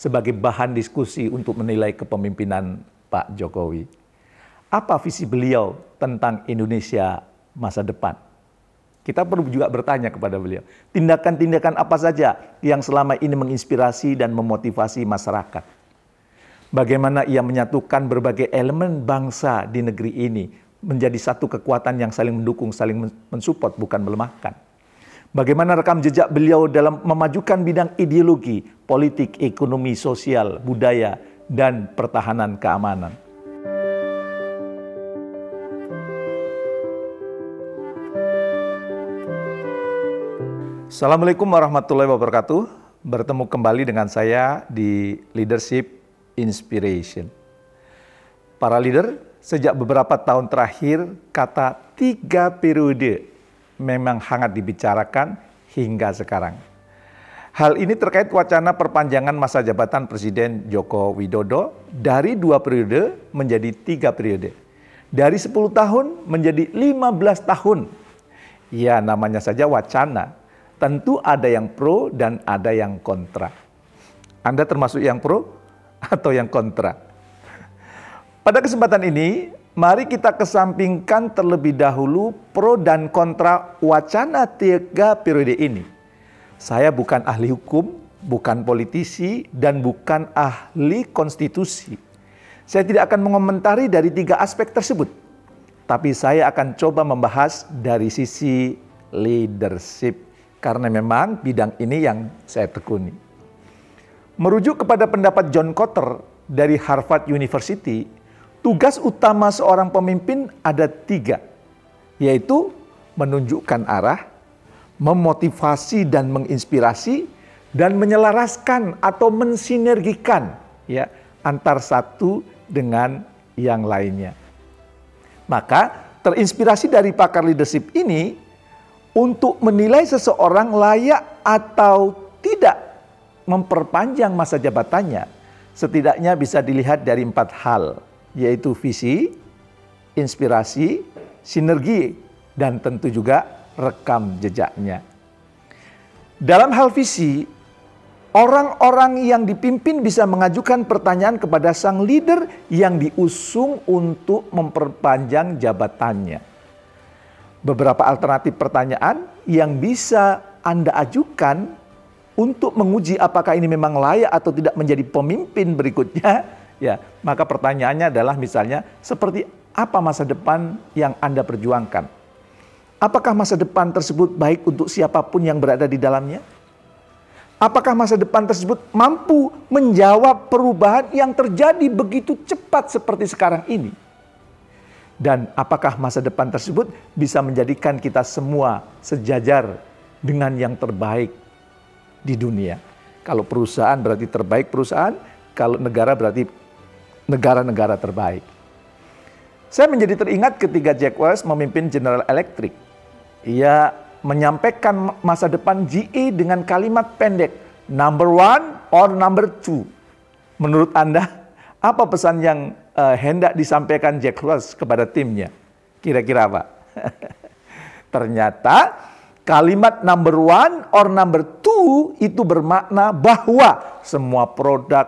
sebagai bahan diskusi untuk menilai kepemimpinan Pak Jokowi. Apa visi beliau tentang Indonesia masa depan? Kita perlu juga bertanya kepada beliau, tindakan-tindakan apa saja yang selama ini menginspirasi dan memotivasi masyarakat? Bagaimana ia menyatukan berbagai elemen bangsa di negeri ini menjadi satu kekuatan yang saling mendukung, saling mensupport, bukan melemahkan. Bagaimana rekam jejak beliau dalam memajukan bidang ideologi, politik, ekonomi, sosial, budaya, dan pertahanan keamanan. Assalamualaikum warahmatullahi wabarakatuh. Bertemu kembali dengan saya di Leadership Inspiration. Para leader, sejak beberapa tahun terakhir, kata 3 periode memang hangat dibicarakan hingga sekarang. Hal ini terkait wacana perpanjangan masa jabatan Presiden Joko Widodo dari 2 periode menjadi 3 periode. Dari 10 tahun menjadi 15 tahun. Ya, namanya saja wacana. Tentu ada yang pro dan ada yang kontra. Anda termasuk yang pro atau yang kontra? Pada kesempatan ini, mari kita kesampingkan terlebih dahulu pro dan kontra wacana 3 periode ini. Saya bukan ahli hukum, bukan politisi, dan bukan ahli konstitusi. Saya tidak akan mengomentari dari 3 aspek tersebut. Tapi saya akan coba membahas dari sisi leadership. Karena memang bidang ini yang saya tekuni. Merujuk kepada pendapat John Kotter dari Harvard University, tugas utama seorang pemimpin ada 3, yaitu menunjukkan arah, memotivasi dan menginspirasi, dan menyelaraskan atau mensinergikan ya, antar satu dengan yang lainnya. Maka terinspirasi dari pakar leadership ini untuk menilai seseorang layak atau tidak memperpanjang masa jabatannya, setidaknya bisa dilihat dari 4 hal, yaitu visi, inspirasi, sinergi, dan tentu juga rekam jejaknya. Dalam hal visi, orang-orang yang dipimpin bisa mengajukan pertanyaan kepada sang leader yang diusung untuk memperpanjang jabatannya. Beberapa alternatif pertanyaan yang bisa Anda ajukan untuk menguji apakah ini memang layak atau tidak menjadi pemimpin berikutnya, ya, maka pertanyaannya adalah misalnya seperti apa masa depan yang Anda perjuangkan? Apakah masa depan tersebut baik untuk siapapun yang berada di dalamnya? Apakah masa depan tersebut mampu menjawab perubahan yang terjadi begitu cepat seperti sekarang ini? Dan apakah masa depan tersebut bisa menjadikan kita semua sejajar dengan yang terbaik di dunia? Kalau perusahaan berarti terbaik perusahaan, kalau negara berarti negara-negara terbaik. Saya menjadi teringat ketika Jack Welch memimpin General Electric. Ia menyampaikan masa depan GE dengan kalimat pendek, number 1 or number 2. Menurut Anda, apa pesan yang hendak disampaikan Jack Welch kepada timnya? Kira-kira apa? Ternyata kalimat number 1 or number 2 itu bermakna bahwa semua produk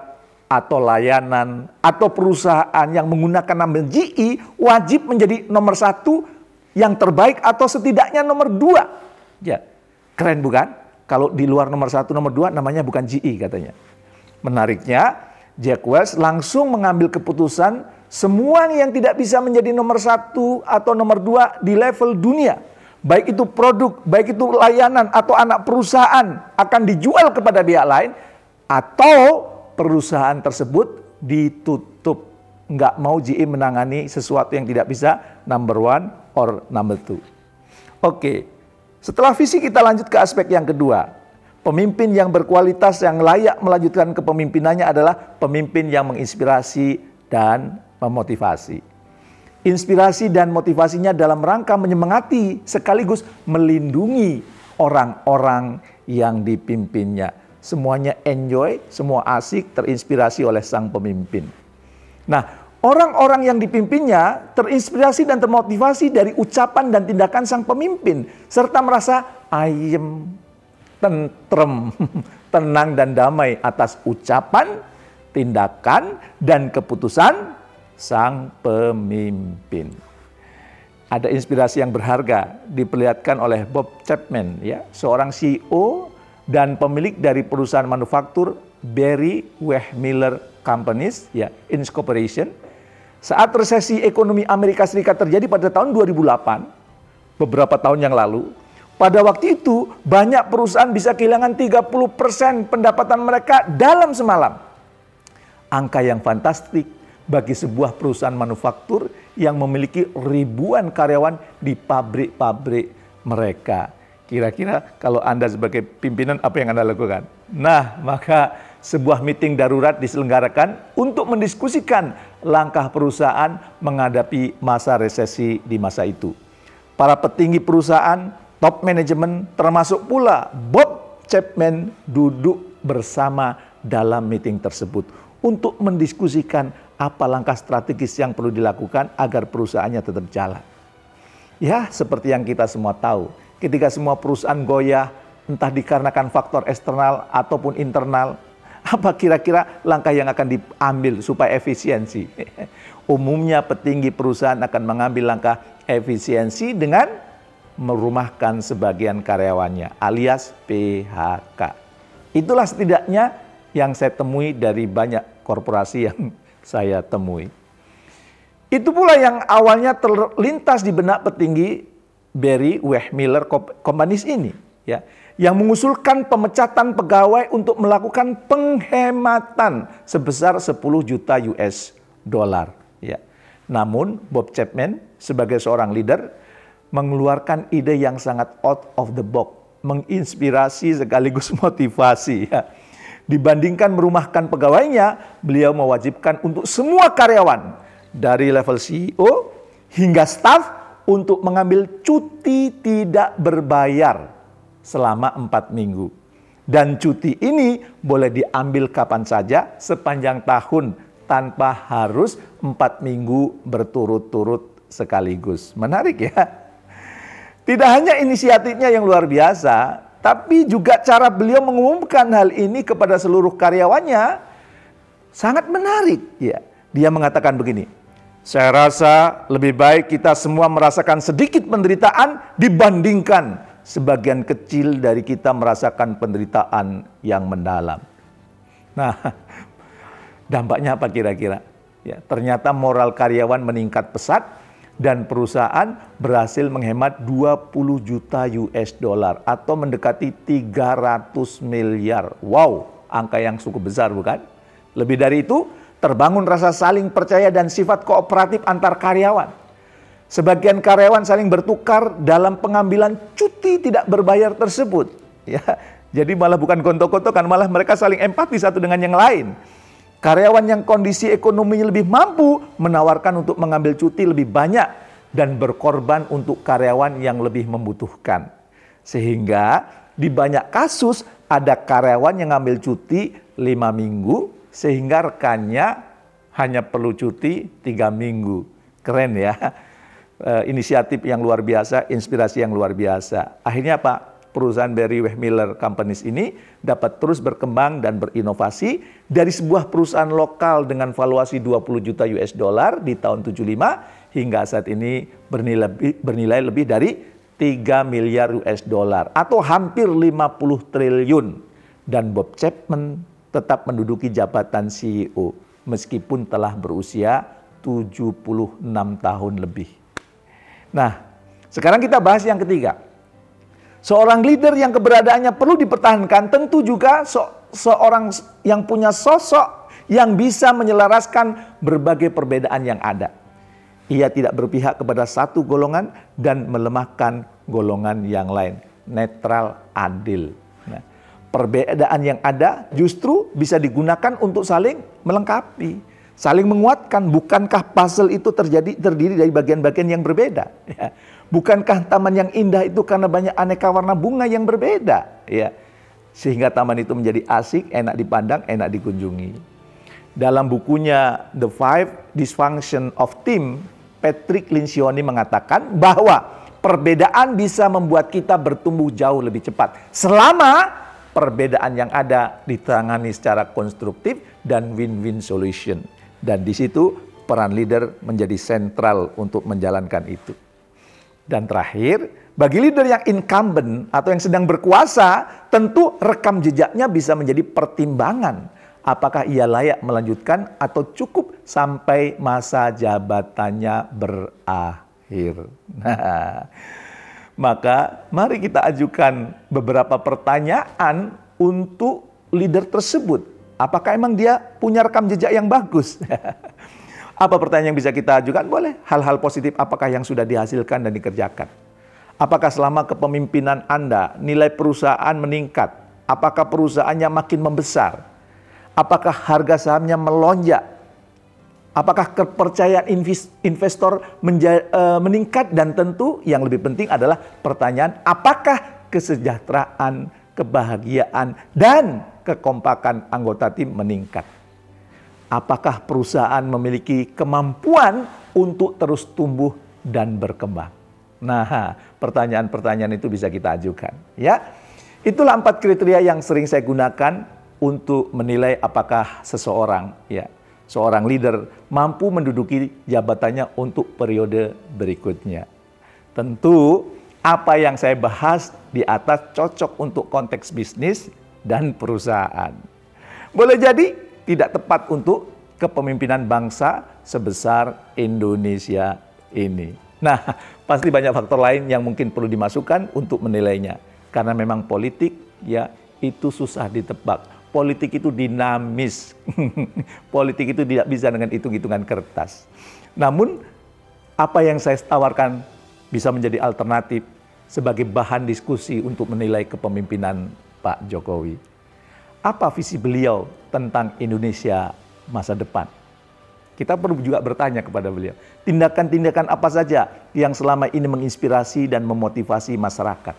atau layanan atau perusahaan yang menggunakan nama GE wajib menjadi nomor 1 yang terbaik atau setidaknya nomor 2. Ya, keren bukan? Kalau di luar nomor 1, nomor 2 namanya bukan GE katanya. Menariknya, Jack Welch langsung mengambil keputusan semua yang tidak bisa menjadi nomor 1 atau nomor 2 di level dunia, baik itu produk, baik itu layanan atau anak perusahaan akan dijual kepada pihak lain atau perusahaan tersebut ditutup. Nggak mau GE menangani sesuatu yang tidak bisa number 1 or number 2. Oke, setelah visi kita lanjut ke aspek yang kedua. Pemimpin yang berkualitas yang layak melanjutkan kepemimpinannya adalah pemimpin yang menginspirasi dan memotivasi. Inspirasi dan motivasinya dalam rangka menyemangati sekaligus melindungi orang-orang yang dipimpinnya. Semuanya enjoy, semua asik, terinspirasi oleh sang pemimpin. Nah, orang-orang yang dipimpinnya terinspirasi dan termotivasi dari ucapan dan tindakan sang pemimpin, serta merasa ayem, tentrem, tenang dan damai atas ucapan, tindakan, dan keputusan sang pemimpin. Ada inspirasi yang berharga diperlihatkan oleh Bob Chapman, ya, seorang CEO dan pemilik dari perusahaan manufaktur Berry Wehmiller Companies, ya, Incorporation. Saat resesi ekonomi Amerika Serikat terjadi pada tahun 2008, beberapa tahun yang lalu, pada waktu itu banyak perusahaan bisa kehilangan 30% pendapatan mereka dalam semalam. Angka yang fantastik bagi sebuah perusahaan manufaktur yang memiliki ribuan karyawan di pabrik-pabrik mereka. Kira-kira kalau Anda sebagai pimpinan apa yang Anda lakukan? Nah, maka sebuah meeting darurat diselenggarakan untuk mendiskusikan langkah perusahaan menghadapi masa resesi di masa itu. Para petinggi perusahaan, top manajemen, termasuk pula Bob Chapman duduk bersama dalam meeting tersebut untuk mendiskusikan apa langkah strategis yang perlu dilakukan agar perusahaannya tetap jalan. Ya, seperti yang kita semua tahu, ketika semua perusahaan goyah, entah dikarenakan faktor eksternal ataupun internal, apa kira-kira langkah yang akan diambil supaya efisiensi? Umumnya petinggi perusahaan akan mengambil langkah efisiensi dengan merumahkan sebagian karyawannya, alias PHK. Itulah setidaknya yang saya temui dari banyak korporasi yang saya temui. Itu pula yang awalnya terlintas di benak petinggi Berry Wehmiller Companies ini, ya, yang mengusulkan pemecatan pegawai untuk melakukan penghematan sebesar 10 juta US dollar. Ya. Namun Bob Chapman sebagai seorang leader mengeluarkan ide yang sangat out of the box, menginspirasi sekaligus motivasi. Ya. Dibandingkan merumahkan pegawainya, beliau mewajibkan untuk semua karyawan dari level CEO hingga staf untuk mengambil cuti tidak berbayar selama 4 minggu. Dan cuti ini boleh diambil kapan saja sepanjang tahun tanpa harus 4 minggu berturut-turut sekaligus. Menarik ya? Tidak hanya inisiatifnya yang luar biasa, tapi juga cara beliau mengumumkan hal ini kepada seluruh karyawannya sangat menarik. Ya, dia mengatakan begini, saya rasa lebih baik kita semua merasakan sedikit penderitaan dibandingkan sebagian kecil dari kita merasakan penderitaan yang mendalam. Nah, dampaknya apa kira-kira? Ya, ternyata moral karyawan meningkat pesat dan perusahaan berhasil menghemat 20 juta US dollar atau mendekati 300 miliar. Wow, angka yang cukup besar bukan? Lebih dari itu, terbangun rasa saling percaya dan sifat kooperatif antar karyawan. Sebagian karyawan saling bertukar dalam pengambilan cuti tidak berbayar tersebut. Ya, jadi malah bukan gontok-gontokan, malah mereka saling empati satu dengan yang lain. Karyawan yang kondisi ekonominya lebih mampu menawarkan untuk mengambil cuti lebih banyak dan berkorban untuk karyawan yang lebih membutuhkan. Sehingga di banyak kasus ada karyawan yang ngambil cuti 5 minggu sehingga rekannya hanya perlu cuti 3 minggu. Keren ya. Inisiatif yang luar biasa, inspirasi yang luar biasa. Akhirnya apa? Perusahaan Berry Wehmiller Companies ini dapat terus berkembang dan berinovasi dari sebuah perusahaan lokal dengan valuasi 20 juta US dollar di tahun 75 hingga saat ini bernilai lebih dari 3 miliar US dollar atau hampir 50 triliun. Dan Bob Chapman tetap menduduki jabatan CEO meskipun telah berusia 76 tahun lebih. Nah, sekarang kita bahas yang ketiga. Seorang leader yang keberadaannya perlu dipertahankan tentu juga seorang yang punya sosok yang bisa menyelaraskan berbagai perbedaan yang ada. Ia tidak berpihak kepada satu golongan dan melemahkan golongan yang lain. Netral, adil. Nah, perbedaan yang ada justru bisa digunakan untuk saling melengkapi, saling menguatkan. Bukankah puzzle itu terdiri dari bagian-bagian yang berbeda? Ya. Bukankah taman yang indah itu karena banyak aneka warna bunga yang berbeda? Ya, sehingga taman itu menjadi asik, enak dipandang, enak dikunjungi. Dalam bukunya The 5 Dysfunction of Team, Patrick Lencioni mengatakan bahwa perbedaan bisa membuat kita bertumbuh jauh lebih cepat selama perbedaan yang ada ditangani secara konstruktif dan win-win solution. Dan di situ peran leader menjadi sentral untuk menjalankan itu. Dan terakhir, bagi leader yang incumbent atau yang sedang berkuasa, tentu rekam jejaknya bisa menjadi pertimbangan. Apakah ia layak melanjutkan atau cukup sampai masa jabatannya berakhir. Nah, maka mari kita ajukan beberapa pertanyaan untuk leader tersebut. Apakah emang dia punya rekam jejak yang bagus? Apa pertanyaan yang bisa kita ajukan? Boleh. Hal-hal positif apakah yang sudah dihasilkan dan dikerjakan? Apakah selama kepemimpinan Anda nilai perusahaan meningkat? Apakah perusahaannya makin membesar? Apakah harga sahamnya melonjak? Apakah kepercayaan investor meningkat? Dan tentu yang lebih penting adalah pertanyaan, apakah kesejahteraan, kebahagiaan, dan kekompakan anggota tim meningkat? Apakah perusahaan memiliki kemampuan untuk terus tumbuh dan berkembang? Nah, pertanyaan-pertanyaan itu bisa kita ajukan. Ya, itulah 4 kriteria yang sering saya gunakan untuk menilai apakah seseorang, seorang leader mampu menduduki jabatannya untuk periode berikutnya. Tentu apa yang saya bahas di atas cocok untuk konteks bisnis dan perusahaan. Boleh jadi tidak tepat untuk kepemimpinan bangsa sebesar Indonesia ini. Nah, pasti banyak faktor lain yang mungkin perlu dimasukkan untuk menilainya. Karena memang politik itu susah ditebak. Politik itu dinamis. Politik itu tidak bisa dengan hitung-hitungan kertas. Namun, apa yang saya tawarkan bisa menjadi alternatif sebagai bahan diskusi untuk menilai kepemimpinan Pak Jokowi. Apa visi beliau tentang Indonesia masa depan? Kita perlu juga bertanya kepada beliau, tindakan-tindakan apa saja yang selama ini menginspirasi dan memotivasi masyarakat?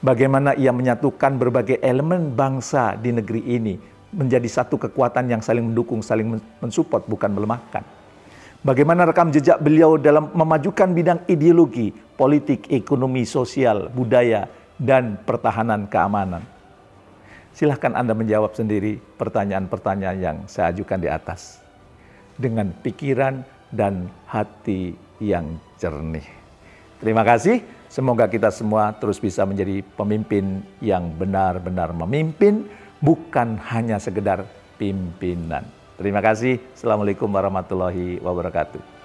Bagaimana ia menyatukan berbagai elemen bangsa di negeri ini menjadi satu kekuatan yang saling mendukung, saling mensupport, bukan melemahkan. Bagaimana rekam jejak beliau dalam memajukan bidang ideologi, politik, ekonomi, sosial, budaya, dan pertahanan keamanan. Silahkan Anda menjawab sendiri pertanyaan-pertanyaan yang saya ajukan di atas. Dengan pikiran dan hati yang jernih. Terima kasih. Semoga kita semua terus bisa menjadi pemimpin yang benar-benar memimpin, bukan hanya sekedar pimpinan. Terima kasih. Assalamualaikum warahmatullahi wabarakatuh.